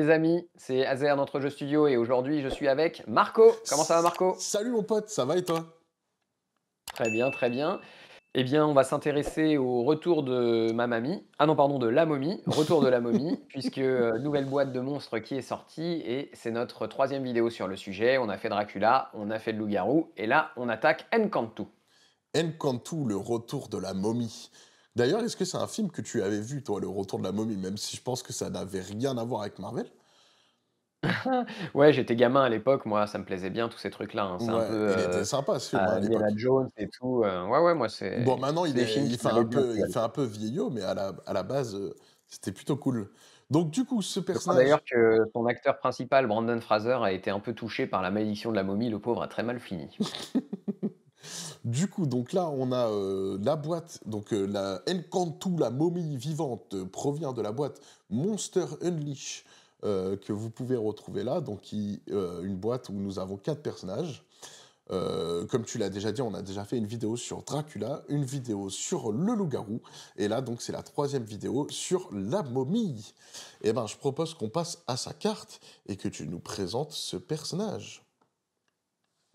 les amis, c'est Azer notre jeu studio et aujourd'hui je suis avec Marco. Comment ça va Marco? Salut mon pote, ça va et toi? Très bien, très bien. Eh bien, on va s'intéresser au retour de ma mamie. Ah non, pardon, de la momie. Retour de la momie, puisque nouvelle boîte de monstres qui est sortie et c'est notre troisième vidéo sur le sujet. On a fait Dracula, on a fait le loup-garou et là on attaque Encantu. Encantu, le retour de la momie. D'ailleurs, est-ce que c'est un film que tu avais vu, toi, le retour de la momie, même si je pense que ça n'avait rien à voir avec Marvel? Ouais, j'étais gamin à l'époque, moi ça me plaisait bien tous ces trucs-là, hein. C'est un peu Ouais, il était sympa ce film hein, à Indiana l'époque. Jones et tout. Ouais, ouais, moi Bon, c'est maintenant c'est des films il qui fait m'avaient bien plu à il fait l'époque. un peu vieillot, mais à la base, c'était plutôt cool. Donc du coup, ce Je crois personnage d'ailleurs que son acteur principal, Brandon Fraser, a été un peu touché par la malédiction de la momie, le pauvre a très mal fini. Du coup, donc là, on a la boîte, donc la Encantu, la momie vivante, provient de la boîte Monster Unleash, que vous pouvez retrouver là. Donc, une boîte où nous avons 4 personnages. Comme tu l'as déjà dit, on a déjà fait une vidéo sur Dracula, une vidéo sur le loup-garou, et là, donc, c'est la troisième vidéo sur la momie. Eh ben, je propose qu'on passe à sa carte et que tu nous présentes ce personnage.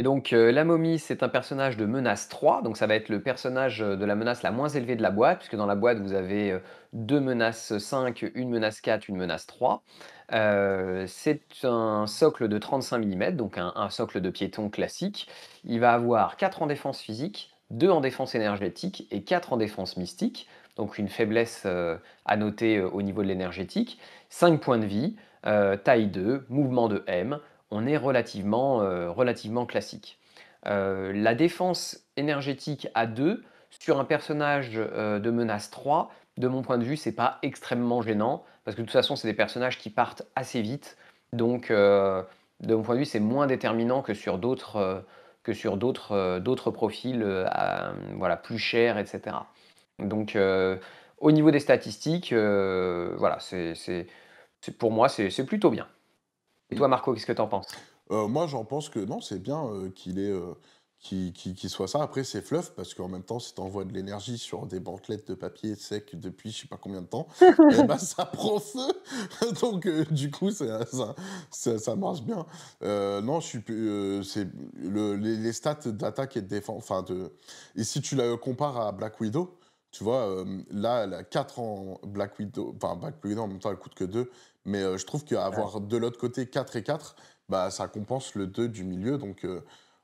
Et donc, la momie, c'est un personnage de menace 3, donc ça va être le personnage, de la menace la moins élevée de la boîte, puisque dans la boîte, vous avez, 2 menaces 5, une menace 4, une menace 3. C'est un socle de 35 millimètres, donc un socle de piéton classique. Il va avoir 4 en défense physique, 2 en défense énergétique et 4 en défense mystique, donc une faiblesse, à noter, au niveau de l'énergétique. 5 points de vie, taille 2, mouvement de M. On est relativement classique. La défense énergétique à 2 sur un personnage, de menace 3, de mon point de vue, c'est pas extrêmement gênant parce que de toute façon, c'est des personnages qui partent assez vite. Donc, de mon point de vue, c'est moins déterminant que sur d'autres profils, voilà, plus chers et cetera. Donc, au niveau des statistiques, voilà, c'est pour moi, c'est plutôt bien. Et toi, Marco, qu'est-ce que tu en penses? Moi, j'en pense que non, c'est bien, qu'il soit ça. Après, c'est fluff parce qu'en même temps, si tu envoies de l'énergie sur des bandelettes de papier sec depuis je sais pas combien de temps, et bah, ça prend feu. Donc du coup, ça marche bien. Non, je suis p c'est les stats d'attaque et de défense enfin de et si tu la compares à Black Widow, tu vois, là, elle a 4 en Black Widow, en même temps, elle coûte que 2, mais je trouve Ouais. qu'avoir de l'autre côté 4 et 4 bah, ça compense le 2 du milieu, donc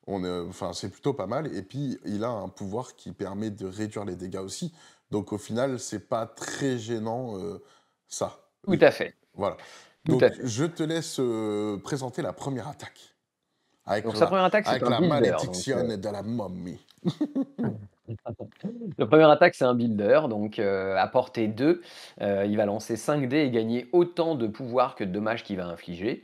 enfin, c'est plutôt pas mal. Et puis, il a un pouvoir qui permet de réduire les dégâts aussi. Donc, au final, c'est pas très gênant, ça. Tout à fait, Voilà. tout à Donc, fait. je te laisse présenter la première attaque Donc sa première attaque, c'est avec un la builder, donc malédiction de la momie. la première attaque, c'est un builder, donc à portée 2, il va lancer 5 dés et gagner autant de pouvoir que de dommages qu'il va infliger.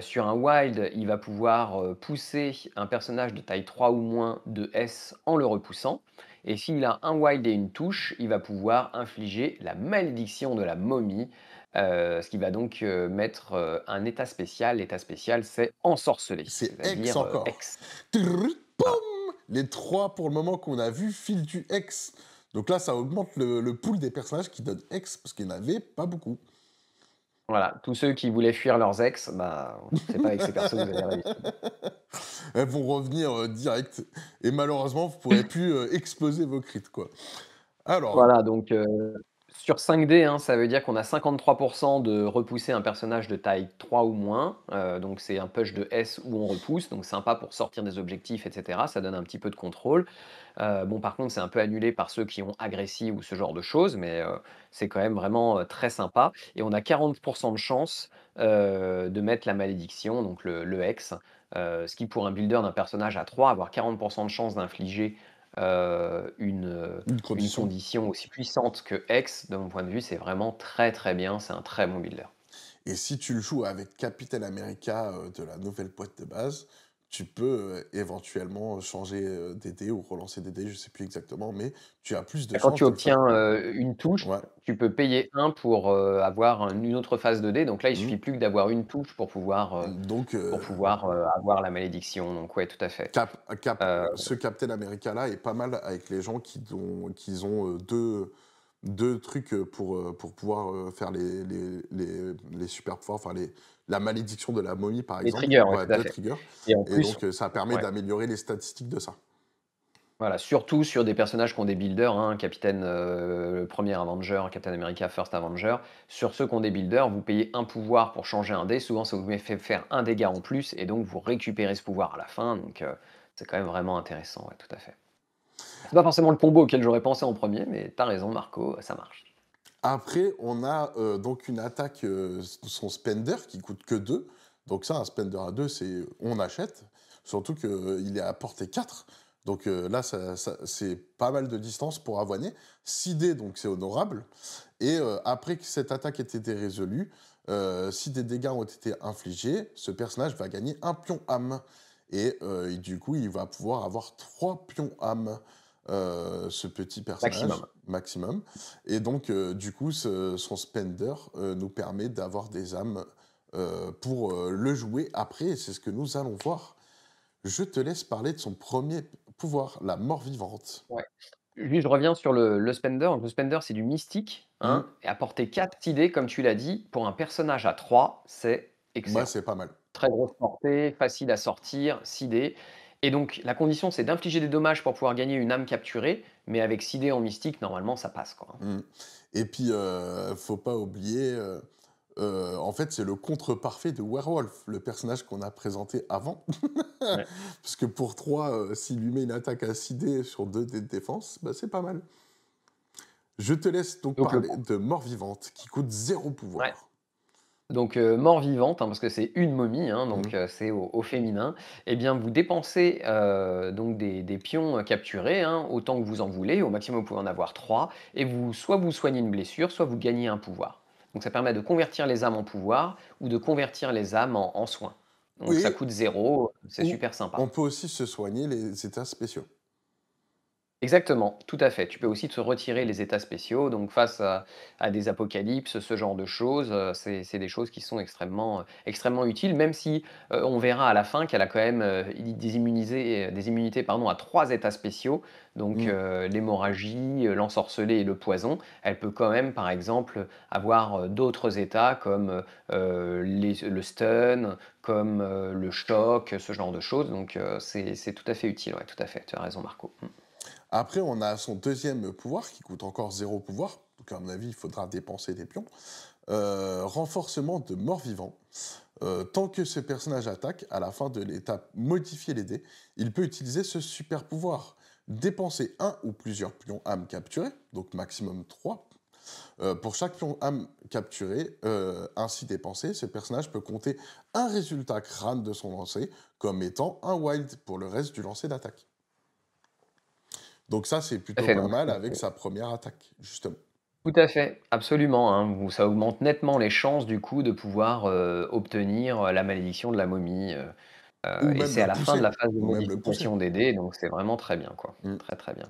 Sur un wild, il va pouvoir, pousser un personnage de taille 3 ou moins de S en le repoussant et s'il a un wild et une touche, il va pouvoir infliger la malédiction de la momie, ce qui va donc, mettre, un état spécial. L'état spécial, c'est ensorcelé, C'est X c'est-à-dire, encore. X. Trrrt, Voilà. poum. Les 3 pour le moment qu'on a vu filent du X. Donc là, ça augmente le pool des personnages qui donnent X parce qu'il n'y en avait pas beaucoup. Voilà, tous ceux qui voulaient fuir leurs ex, bah, c'est pas avec ces persos que vous allez réussir. Elles vont revenir, direct et malheureusement, vous pourrez plus, exploser vos crits, quoi. Alors Voilà, donc sur 5 dés, hein, ça veut dire qu'on a 53 de repousser un personnage de taille 3 ou moins, donc c'est un push de S où on repousse, donc sympa pour sortir des objectifs et cetera, ça donne un petit peu de contrôle. Bon par contre, c'est un peu annulé par ceux qui ont agressif ou ce genre de choses, mais c'est quand même vraiment, très sympa et on a 40 de chance, de mettre la malédiction, donc le hex, ce qui pour un builder d'un personnage à 3, avoir 40 de chance d'infliger, une une condition condition aussi puissante que hex, de mon point de vue, c'est vraiment très, très bien, c'est un très bon builder. et si tu le joues avec Captain America, de la nouvelle boîte de base, tu peux, éventuellement changer, des dés ou relancer des dés, je sais plus exactement, mais tu as plus de Bah, quand chances tu de le faire. obtiens, une touche, Ouais, tu peux payer un pour, avoir une autre phase de dés, donc là, il mmh, suffit plus que d'avoir une touche donc pour pouvoir, avoir la malédiction, donc ouais, tout à fait. Heu, Ce Captain America-là est pas mal avec les gens qui ont, 2 trucs, pour pouvoir, faire les super pouvoirs, enfin la malédiction de la momie, par Les exemple, triggers, oui, ouais, tout à de fait trigger et en et plus donc ça permet ouais. d'améliorer les statistiques de ça. Voilà, surtout sur des personnages qui ont des builders, hein, Capitaine, 1er Avenger, Captain America First Avenger. Sur ceux qui ont des builders, vous payez un pouvoir pour changer un dé. Souvent, ça vous fait faire un dégât en plus et donc vous récupérez ce pouvoir à la fin, donc c'est quand même vraiment intéressant, ouais, tout à fait. C'est pas forcément le combo auquel j'aurais pensé en premier, mais tu as raison Marco, ça marche. Après, on a, donc une attaque, son spender qui coûte que 2. Donc ça, un spender à 2, c'est on achète. Surtout qu'il est à portée 4. Donc là, c'est pas mal de distance pour avoiner. 6 dés, donc c'est honorable. Et après que cette attaque ait été résolue, si des dégâts ont été infligés, ce personnage va gagner un pion âme. Et du coup, il va pouvoir avoir 3 pions âme, ce petit personnage, Maximum. maximum. Et donc, du coup, son spender nous permet d'avoir des âmes pour le jouer après, et c'est ce que nous allons voir. Je te laisse parler de son premier pouvoir, la mort vivante. Ouais. Juste, je reviens sur le spender. Le spender, c'est du mystique, Hmm. hein, et apporter 4 idées, comme tu l'as dit, pour un personnage à 3, c'est Moi, excellent. c'est pas mal. Très grosse portée, facile à sortir, 6 dés et donc la condition, c'est d'infliger des dommages pour pouvoir gagner une âme capturée, mais avec 6 dés en mystique, normalement, ça passe, quoi, hein. Hmm. Et puis, faut pas oublier, en fait, c'est le contre parfait de Werewolf, le personnage qu'on a présenté avant. Ouais. Parce que pour 3, s'il lui met une attaque à 6 dés sur 2 dés de défense, bah, c'est pas mal. Je te laisse donc Donc le parler de Mort-Vivante, qui coûte 0 ouais. pouvoir. Donc, mort-vivante, hein, parce que c'est une momie, hein, Mmh. donc c'est au féminin. Eh bien, vous dépensez, donc des pions, capturés, hein, autant que vous en voulez. Au maximum, vous pouvez en avoir 3 et soit vous soignez une blessure, soit vous gagnez un pouvoir. Donc ça permet de convertir les âmes en pouvoir ou de convertir les âmes en soins. Donc ça Et coûte 0, c'est ou super on sympa. peut aussi se soigner les états spéciaux. Exactement, tout à fait. Tu peux aussi te retirer les états spéciaux, donc face à des apocalypses, ce genre de choses, c'est des choses qui sont extrêmement utiles, même si, on verra à la fin qu'elle a quand même, des immunités pardon, à 3 états spéciaux, donc Mmh. l'hémorragie, l'ensorceler et le poison. Elle peut quand même, par exemple, avoir, d'autres états comme, le stun, comme, le choc, ce genre de choses, donc c'est tout à fait utile, ouais, tout à fait. Tu as raison Marco. Mmh. Après, on a son deuxième pouvoir, qui coûte encore 0 pouvoir, donc à mon avis, il faudra dépenser des pions. Renforcement de mort-vivant. Tant que ce personnage attaque, à la fin de l'étape modifier les dés, il peut utiliser ce super pouvoir. Dépenser un ou plusieurs pions âme capturés, donc maximum 3. Pour chaque pion âme capturé, ainsi dépensé, ce personnage peut compter un résultat crâne de son lancer comme étant un wild pour le reste du lancer d'attaque. Donc ça, c'est Tout à plutôt fait, pas donc mal avec sa première attaque, justement. tout à fait, absolument, hein, vous ça augmente nettement les chances du coup de pouvoir, obtenir, la malédiction de la momie, Ou et même c'est à le la fin de pousser, la phase de ou même le pousser. modification des dés, donc c'est vraiment très bien, quoi. Mmh. Très, très bien.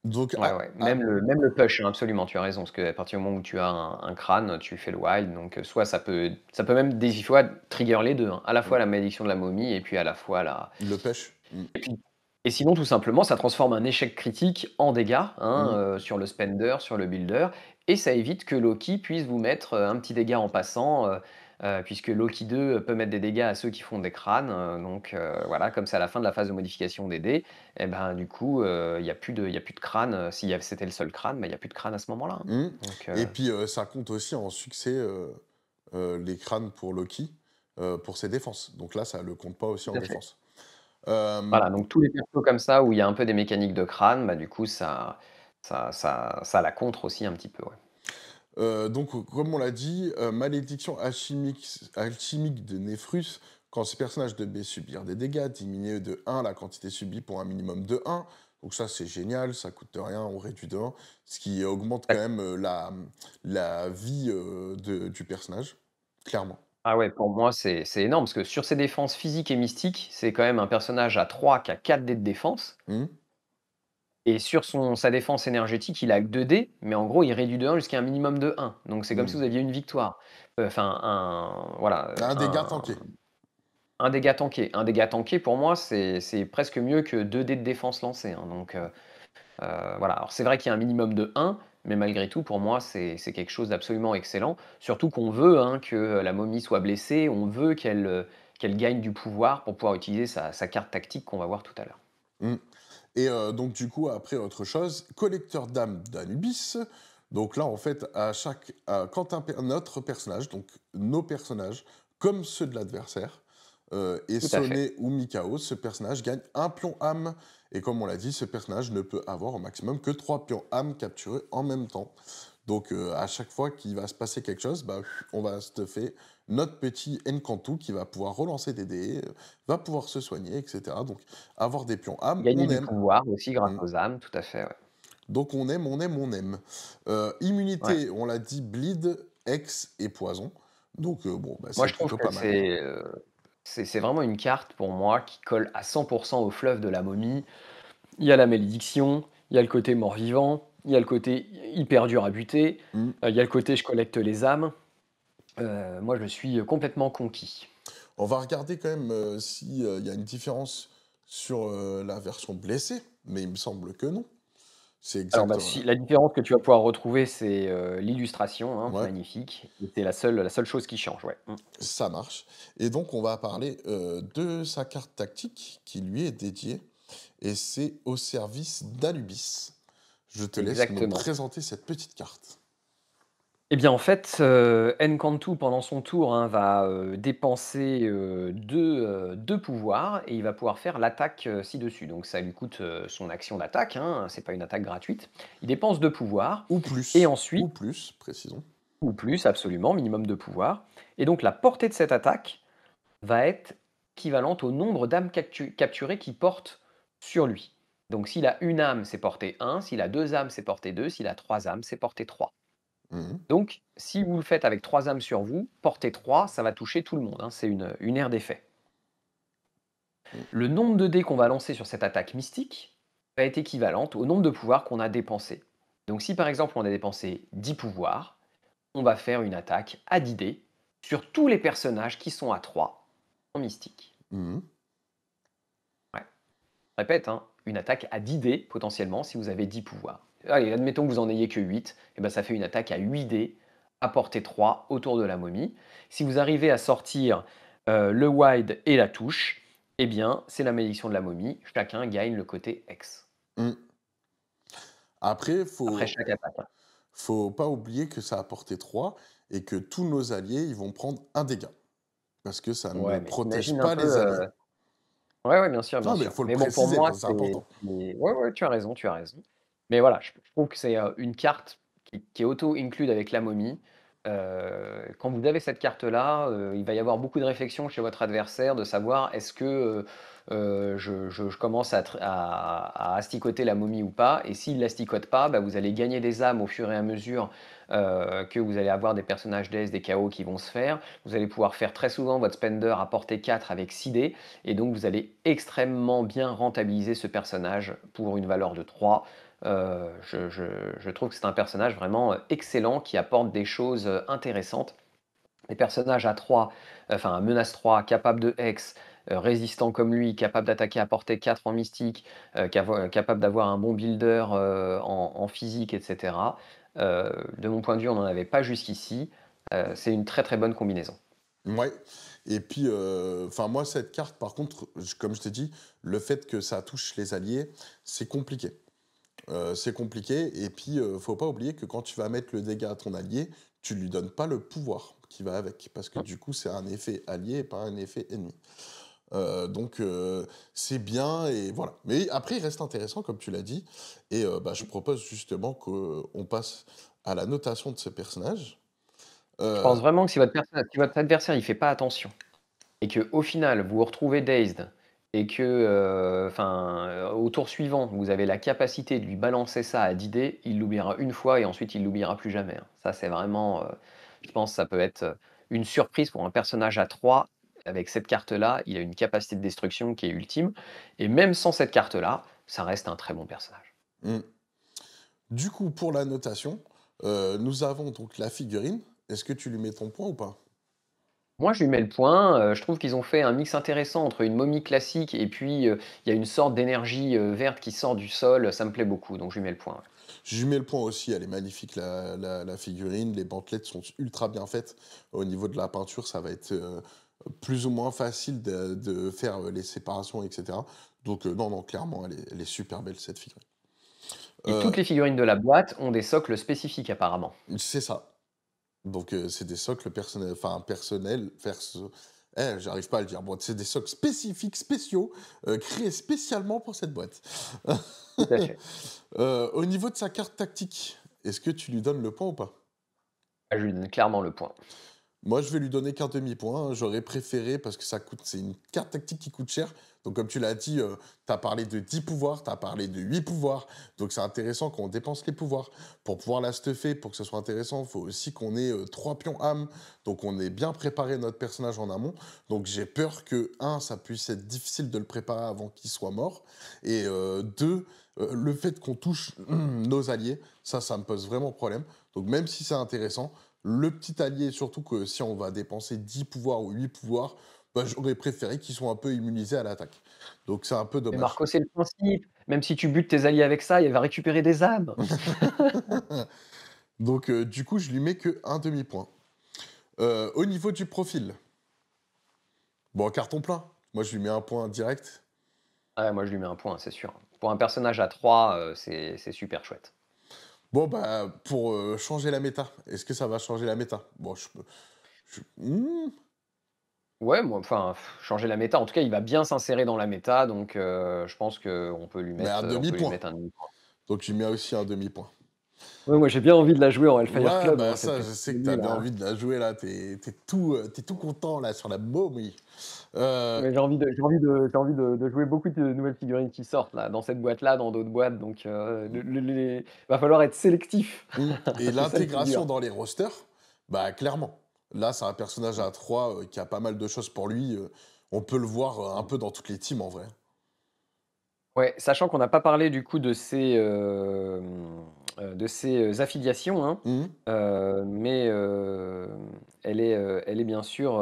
Donc Ouais, ouais, même le push, hein, absolument, tu as raison, parce qu'à partir du moment où tu as un crâne, tu fais le wild, donc soit ça peut même des fois trigger les 2, hein, à la fois la malédiction de la momie et puis à la fois la le pêche. Mmh. et puis et sinon, tout simplement, ça transforme un échec critique en dégâts, hein, Mmh. sur le spender, sur le builder et ça évite que Loki puisse vous mettre, un petit dégât en passant, puisque Loki 2 peut mettre des dégâts à ceux qui font des crânes, donc voilà, comme c'est à la fin de la phase de modification des dés et ben, du coup, il y a plus de crâne, c'était le seul crâne, bah, il y a plus de crâne à ce moment-là, hein, Mmh. donc Et puis, ça compte aussi en succès, les crânes pour Loki, pour ses défenses. Donc là, ça le compte pas aussi tout en à fait. défense. Hem, Voilà, donc tous les persos comme ça où il y a un peu des mécaniques de crâne, bah, du coup ça la contre aussi un petit peu, ouais. donc comme on l'a dit, malédiction alchimique de Nephrus, quand ce personnage devait subir des dégâts, diminuer de 1 la quantité subie pour un minimum de 1. Donc ça, c'est génial, ça coûte rien, on réduit de 1, ce qui augmente quand même, la vie, du personnage, clairement. Ah ouais, pour moi, c'est énorme parce que sur ses défenses physiques et mystiques, c'est quand même un personnage à 3 qui a 4 dés de défense Mmh. et sur sa défense énergétique, il a que 2 dés, mais en gros, il réduit de 1 jusqu'à un minimum de 1. Donc c'est comme si Mmh. vous aviez une victoire. Enfin un voilà, Un dégât tanké. un dégât tanké. Un dégât tanké pour moi, c'est presque mieux que 2 dés de défense lancés, hein, donc voilà. Alors c'est vrai qu'il y a un minimum de 1, mais malgré tout, pour moi, c'est quelque chose d'absolument excellent. Surtout qu'on veut, hein, que, la momie soit blessée, on veut qu'elle gagne du pouvoir pour pouvoir utiliser sa carte tactique qu'on va voir tout à l'heure. Mmh. Et donc du coup, après autre chose, collecteur d'âmes d'Anubis. Donc là, en fait, quand notre personnage, donc nos personnages, comme ceux de l'adversaire, est Tout à fait. sonné ou mis KO, ce personnage gagne un pion âme. Et comme on l'a dit, ce personnage ne peut avoir au maximum que 3 pions âme capturés en même temps. Donc à chaque fois qu'il va se passer quelque chose, bah, on va stuffer notre petit Encantu qui va pouvoir relancer des dés, va pouvoir se soigner, etc. Donc avoir des pions âme, Gagner on du aime. pouvoir aussi grâce Mmh. aux âmes, tout à fait, ouais. Donc on aime, on aime, on aime. Ouais. Immunité, on l'a dit, bleed, hex et poison. Donc bon, bah, Moi, c'est je trouve plutôt que pas mal. c'est vraiment une carte pour moi qui colle à 100 au fleuve de la momie. Il y a la malédiction, il y a le côté mort-vivant, il y a le côté hyper dur à buter, Mmh. il y a le côté je collecte les âmes. Moi, je suis, complètement conquis. On va regarder quand même si il y a une différence sur la version blessée, mais il me semble que non. C'est Alors, bah, exactement. si la différence que tu vas pouvoir retrouver, c'est, l'illustration, hein, Ouais, magnifique et c'est la seule chose qui change, ouais. Mmh. ça marche. Et donc on va parler de sa carte tactique qui lui est dédiée, et c'est au service d'Anubis. Je te laisse nous Exactement. présenter cette petite carte. Eh bien, en fait, Nkantou pendant son tour, hein, va, dépenser, 2 pouvoirs et il va pouvoir faire l'attaque, ci-dessus. Donc ça lui coûte, son action d'attaque, hein, c'est pas une attaque gratuite. Il dépense 2 pouvoirs et ensuite Ou plus, précisons. ou plus absolument, minimum de pouvoirs et donc la portée de cette attaque va être équivalente au nombre d'âmes capturées qu'il porte sur lui. Donc s'il a une âme, c'est portée 1, s'il a 2 âmes, c'est portée 2, s'il a 3 âmes, c'est portée 3. Mhm. Donc, si vous le faites avec 3 âmes sur vous, portée 3, ça va toucher tout le monde, hein, c'est une aire d'effet. Le nombre de dés qu'on va lancer sur cette attaque mystique va être équivalent au nombre de pouvoirs qu'on a dépensés. Donc si par exemple on a dépensé 10 pouvoirs, on va faire une attaque à 10 dés sur tous les personnages qui sont à 3 en mystique. Mhm. Ouais. Je répète, hein, une attaque à 10 dés potentiellement si vous avez 10 pouvoirs. Allez, admettons que vous en ayez que 8, et ben ça fait une attaque à 8 dés à portée 3 autour de la momie. Si vous arrivez à sortir le wide et la touche, eh bien c'est la malédiction de la momie, chacun gagne le côté X. Mhm. Après, Après chaque attaque, hein. faut pas oublier que ça a porté 3 et que tous nos alliés, ils vont prendre un dégât. Parce que ça ne Ouais, mais protège t'imagines un pas peu. les alliés. Ouais, ouais, bien sûr, bien Non, mais il sûr. faut le Mais bon, pour préciser, moi, c'est c'est important. ouais, ouais, tu as raison, tu as raison. Mais voilà, je trouve que c'est, une carte qui est auto-include avec la momie. Quand vous avez cette carte-là, il va y avoir beaucoup de réflexion chez votre adversaire de savoir est-ce que, je commence à asticoter la momie ou pas? Et s'il l'asticote pas, bah, vous allez gagner des âmes au fur et à mesure, que vous allez avoir des personnages DS, des KO qui vont se faire. Vous allez pouvoir faire très souvent votre spender à portée 4 avec 6 dés et donc vous allez extrêmement bien rentabiliser ce personnage pour une valeur de 3. Je trouve que c'est un personnage vraiment, excellent qui apporte des choses, intéressantes. Les personnages à 3, enfin à menace 3, capable de hex, résistant comme lui, capable d'attaquer à portée 4 en mystique, capable d'avoir un bon builder, en physique et cetera. De mon point de vue, on n'en avait pas jusqu'ici. C'est une très, très bonne combinaison. Ouais. Et puis, enfin, moi, cette carte, par contre, comme je t'ai dit, le fait que ça touche les alliés, c'est compliqué. C'est compliqué. Et puis, faut pas oublier que quand tu vas mettre le dégât à ton allié, tu lui donnes pas le pouvoir qui va avec. Parce que du coup, c'est un effet allié et pas un effet ennemi. Donc, c'est bien et voilà. Mais après, il reste intéressant, comme tu l'as dit. Et bah, je propose justement qu'on passe à la notation de ce personnage. Je pense Euh, vraiment que si votre adversaire, il fait pas attention et qu'au final, vous vous retrouvez dazed et que, enfin, au tour suivant, vous avez la capacité de lui balancer ça à 10 dés, il l'oubliera une fois et ensuite il l'oubliera plus jamais, hein. Ça, c'est vraiment, je pense que ça peut être, une surprise pour un personnage à 3. Avec cette carte-là, il a une capacité de destruction qui est ultime et même sans cette carte-là, ça reste un très bon personnage. hmm. Du coup, pour la notation, nous avons donc la figurine. Est-ce que tu lui mets ton point ou pas? Moi, je lui mets le point, je trouve qu'ils ont fait un mix intéressant entre une momie classique et puis, il y a une sorte d'énergie, verte qui sort du sol, ça me plaît beaucoup, donc je lui mets le point, ouais. Je lui mets le point aussi, elle est magnifique la figurine, les bandelettes sont ultra bien faites. Au niveau de la peinture, ça va être, plus ou moins facile de faire, les séparations et cetera. Donc, non, non, clairement, elle est super belle cette figurine. Et toutes Heu, les figurines de la boîte ont des socles spécifiques apparemment. c'est ça. Donc, c'est des socles personnels enfin personnels, j'arrive pas à le dire. Bon, c'est des socles spécifiques, spéciaux, créés spécialement pour cette boîte. Tout à fait. Au niveau de sa carte tactique, est-ce que tu lui donnes le point ou pas? Ah, je lui donne clairement le point. Moi, je vais lui donner qu'un demi-point, hein. J'aurais préféré parce que c'est une carte tactique qui coûte cher. Donc comme tu l'as dit, tu as parlé de 10 pouvoirs, tu as parlé de 8 pouvoirs. Donc c'est intéressant qu'on dépense les pouvoirs. Pour pouvoir la stuffer, pour que ce soit intéressant, il faut aussi qu'on ait, 3 pions âmes. Donc on ait bien préparé notre personnage en amont. Donc j'ai peur que, un, ça puisse être difficile de le préparer avant qu'il soit mort et 2, le fait qu'on touche nos alliés, ça me pose vraiment problème. Donc même si c'est intéressant, le petit allié, surtout que si on va dépenser 10 pouvoirs ou 8 pouvoirs, bah, j'aurais préféré qu'ils soient un peu immunisés à l'attaque. Donc c'est un peu Mais dommage. Marco, c'est le principe, même si tu butes tes alliés avec ça, il va récupérer des âmes. Donc du coup, je lui mets que un demi-point. Au niveau du profil, bon, carton plein. Moi, je lui mets un point direct. Ah ouais, moi je lui mets un point, c'est sûr. Pour un personnage à 3, c'est super chouette. Bon, bah, pour changer la méta, est-ce que ça va changer la méta? Bon, je peux. Ouais, moi enfin, changer la méta, en tout cas, il va bien s'insérer dans la méta, donc je pense Mais un on peut lui demi-point. mettre un demi-point. Donc, je lui mets aussi un demi-point. Ouais, moi j'ai bien envie de la jouer en Hellfire Ouais, Club, bah hein, cette ça, je petite sais que momie t'as bien là. envie de la jouer là. T'es tout content là sur la momie. Euh, Mais j'ai envie de jouer beaucoup de nouvelles figurines qui sortent là, dans cette boîte-là, dans d'autres boîtes, donc le les va falloir être sélectif. Et C'est ça le plus l'intégration dur. dans les rosters, bah clairement. Là, c'est un personnage à 3 qui a pas mal de choses pour lui. On peut le voir un peu dans toutes les teams en vrai. Ouais, sachant qu'on n'a pas parlé du coup de ses, affiliations, hein, Mhm. mais elle est bien sûr,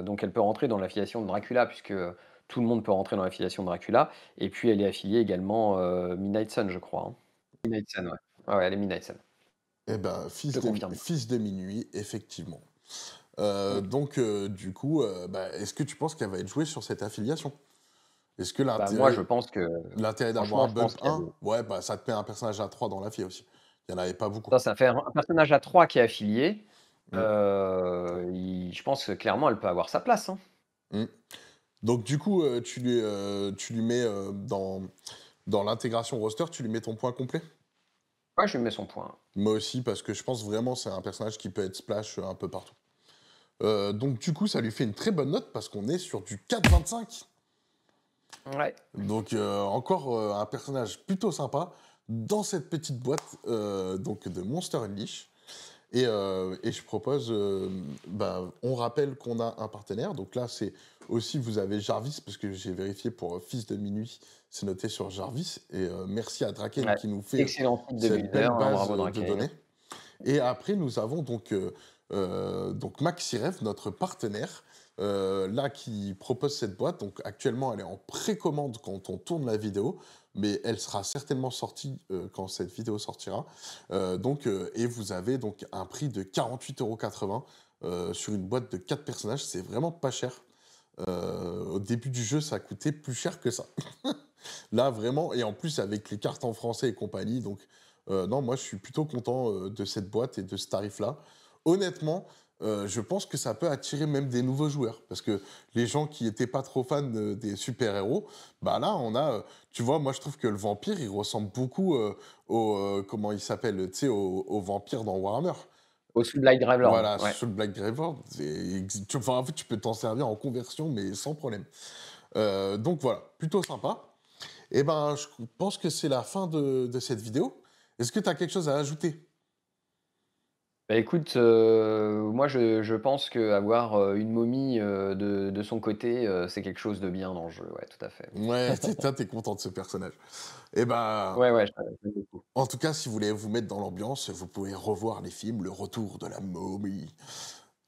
donc elle peut rentrer dans l'affiliation de Dracula puisque, tout le monde peut rentrer dans l'affiliation de Dracula et puis elle est affiliée également, Midnight Sun, je crois, hein. Midnight Sun, ouais. Ouais, ouais, elle est Midnight Sun, Eh ben, je te confirme. fils de minuit, effectivement. Mmh. Donc, du coup, bah, est-ce que tu penses qu'elle va être jouée sur cette affiliation? Est-ce que Bah, moi, je pense que l'intérêt d'avoir franchement, un je pense bump qu'il y a 1, des ouais, bah, ça te met un personnage à 3 dans la file aussi. Il y en avait pas beaucoup. ça fait un personnage à 3 qui est affilié, Mm, il je pense que clairement elle peut avoir sa place, hein. mm. Donc, du coup, tu lui mets dans l'intégration roster, tu lui mets ton point complet? Ouais, je lui mets son point. Moi aussi, parce que je pense vraiment c'est un personnage qui peut être splash un peu partout. Donc du coup, ça lui fait une très bonne note parce qu'on est sur du 4,25. Ouais. Donc encore un personnage plutôt sympa dans cette petite boîte donc de Monster Unleash. Et je propose, bah, on rappelle qu'on a un partenaire. Donc là, c'est aussi, vous avez Jarvis, parce que j'ai vérifié pour Fils de Minuit, c'est noté sur Jarvis. Et merci à Draken Ouais, qui nous fait excellent titre de cette builder, belle hein, base bravo de Dracaen. données. Et après, nous avons donc Maxirev, notre partenaire, là, qui propose cette boîte. Donc actuellement, elle est en précommande quand on tourne la vidéo, mais elle sera certainement sortie quand cette vidéo sortira. Et vous avez donc un prix de 48,80 € sur une boîte de 4 personnages. C'est vraiment pas cher. Au début du jeu, ça coûtait plus cher que ça. Là, vraiment, et en plus avec les cartes en français et compagnie, donc non, moi je suis plutôt content de cette boîte et de ce tarif-là. Honnêtement, je pense que ça peut attirer même des nouveaux joueurs, parce que les gens qui étaient pas trop fans des super-héros, bah là, tu vois, moi je trouve que le vampire, il ressemble beaucoup comment il s'appelle, tu sais, au vampire dans Warhammer. Au sous Black Drivelord, Voilà, ouais. sur le Black Graveyard, enfin, en fait, tu peux t'en servir en conversion, mais sans problème. Donc voilà, plutôt sympa. Eh ben, je pense que c'est la fin de cette vidéo. Est-ce que tu as quelque chose à ajouter? Bah, écoute, moi je pense qu'avoir, une momie, de son côté, c'est quelque chose de bien dans le jeu, ouais, tout à fait. Ouais, tu content de ce personnage. Eh ben, Ouais, ouais, j'aime beaucoup. en tout cas, si vous voulez vous mettre dans l'ambiance, vous pouvez revoir les films Le Retour de la momie.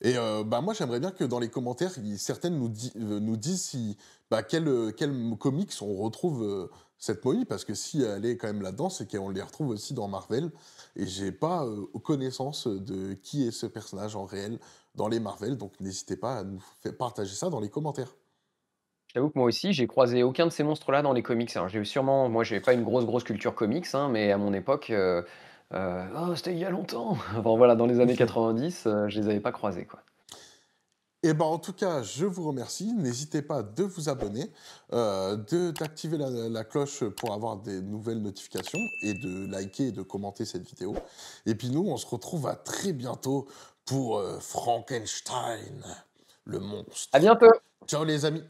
Et bah, moi, j'aimerais bien que dans les commentaires, certaines nous disent si, bah, comics on retrouve, cette momie, parce que si elle est quand même là-dedans, c'est qu'on les retrouve aussi dans Marvel et j'ai pas, connaissance de qui est ce personnage en réel dans les Marvel, donc n'hésitez pas à nous fai partager ça dans les commentaires. J'avoue que moi aussi, j'ai croisé aucun de ces monstres-là dans les comics. Alors j'ai sûrement moi, j'ai pas une grosse culture comics, hein, mais à mon époque, oh, c'était il y a longtemps! Enfin voilà, dans les années 90, je les avais pas croisés, quoi. Et ben, en tout cas, je vous remercie. N'hésitez pas de vous abonner, de d'activer la cloche pour avoir des nouvelles notifications et de liker et de commenter cette vidéo. Et puis nous, on se retrouve à très bientôt pour, Frankenstein, le À monstre. bientôt! Ciao les amis.